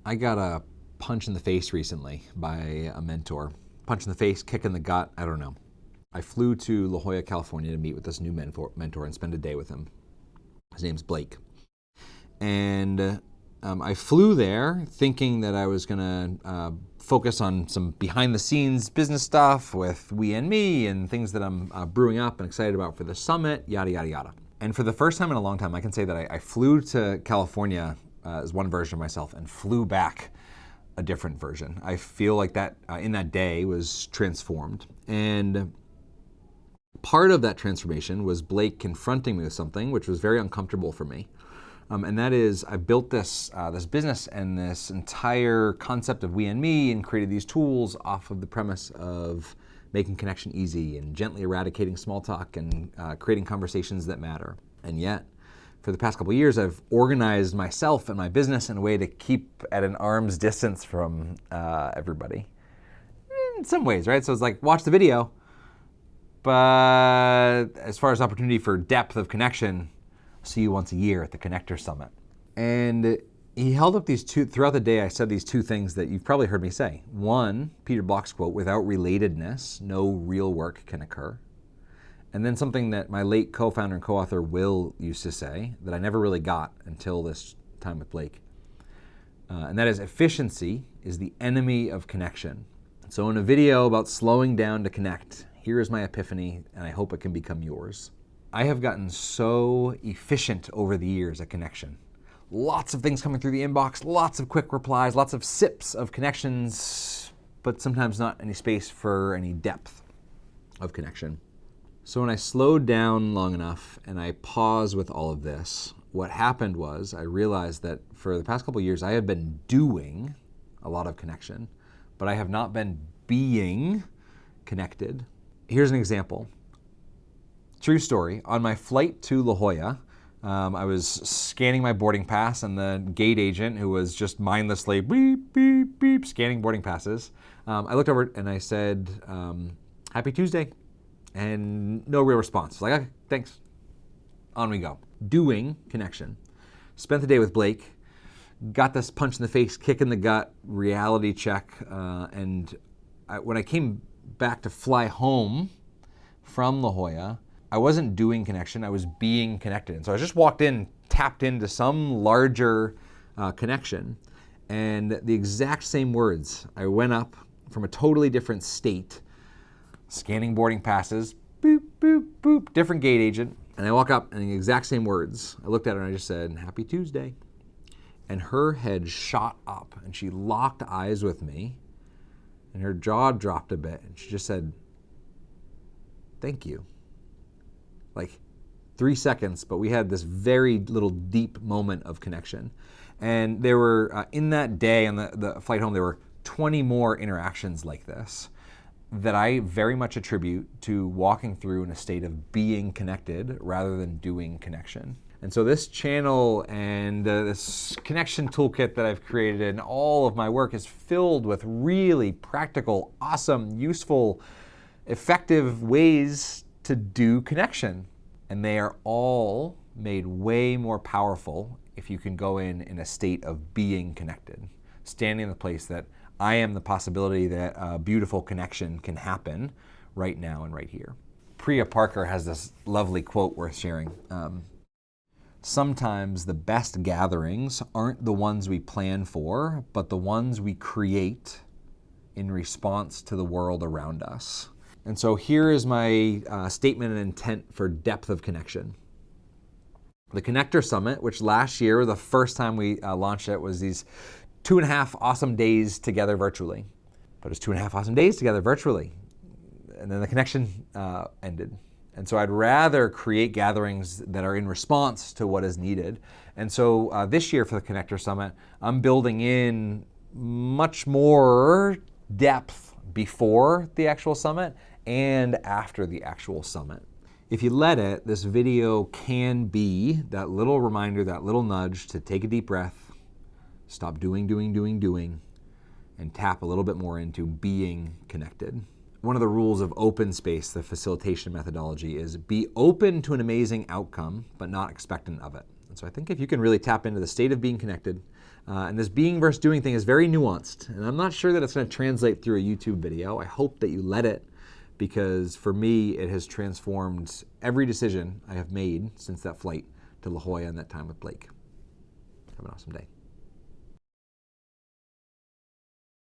I got a punch in the face recently by a mentor. Punch in the face, kick in the gut, I don't know. I flew to La Jolla, California to meet with this new mentor and spend a day with him. His name's Blake. And I flew there thinking that I was gonna focus on some behind the scenes business stuff with We and Me and things that I'm brewing up and excited about for the summit, yada, yada, yada. And for the first time in a long time, I can say that I flew to California as one version of myself and flew back a different version. I feel like that in that day was transformed. And part of that transformation was Blake confronting me with something which was very uncomfortable for me. And that is, I built this business and this entire concept of We and Me and created these tools off of the premise of making connection easy and gently eradicating small talk and creating conversations that matter. And yet, for the past couple of years, I've organized myself and my business in a way to keep at an arm's distance from everybody. In some ways, right? So it's like, watch the video, but as far as opportunity for depth of connection, see you once a year at the Connector Summit. And he held up these two, throughout the day I said these two things that you've probably heard me say. One, Peter Block's quote, without relatedness, no real work can occur. And then something that my late co-founder and co-author Will used to say that I never really got until this time with Blake. And that is, efficiency is the enemy of connection. So in a video about slowing down to connect, here is my epiphany, and I hope it can become yours. I have gotten so efficient over the years at connection. Lots of things coming through the inbox, lots of quick replies, lots of sips of connections, but sometimes not any space for any depth of connection. So when I slowed down long enough and I paused with all of this, what happened was I realized that for the past couple of years I had been doing a lot of connection, but I have not been being connected. Here's an example. True story. On my flight to La Jolla, I was scanning my boarding pass, and the gate agent, who was just mindlessly beep, beep, beep, scanning boarding passes, I looked over and I said, "Happy Tuesday," and no real response. Like, okay, thanks. On we go. Doing connection. Spent the day with Blake, got this punch in the face, kick in the gut, reality check, and when I came back to fly home from La Jolla, I wasn't doing connection, I was being connected. And so I just walked in, tapped into some larger connection, and the exact same words. I went up from a totally different state, scanning boarding passes, boop, boop, boop, different gate agent, and I walk up and the exact same words. I looked at her and I just said, "Happy Tuesday." And her head shot up and she locked eyes with me and her jaw dropped a bit and she just said, "Thank you." Like 3 seconds, but we had this very little deep moment of connection. And there were, in that day on the flight home, there were 20 more interactions like this that I very much attribute to walking through in a state of being connected rather than doing connection. And so this channel and this connection toolkit that I've created and all of my work is filled with really practical, awesome, useful, effective ways to do connection. And they are all made way more powerful if you can go in a state of being connected, standing in the place that I am the possibility that a beautiful connection can happen right now and right here. Priya Parker has this lovely quote worth sharing. Sometimes the best gatherings aren't the ones we plan for, but the ones we create in response to the world around us. And so here is my statement and intent for depth of connection. The Connector Summit, which last year, the first time we launched it, was these 2.5 awesome days together virtually. But it was 2.5 awesome days together virtually. And then the connection ended. And so I'd rather create gatherings that are in response to what is needed. And so this year for the Connector Summit, I'm building in much more depth before the actual summit and after the actual summit. If you let it, this video can be that little reminder, that little nudge to take a deep breath, stop doing, and tap a little bit more into being connected. One of the rules of open space, the facilitation methodology, is be open to an amazing outcome, but not expectant of it. And so I think if you can really tap into the state of being connected, And this being versus doing thing is very nuanced, and I'm not sure that it's going to translate through a YouTube video. I hope that you let it, because for me, it has transformed every decision I have made since that flight to La Jolla and that time with Blake. Have an awesome day.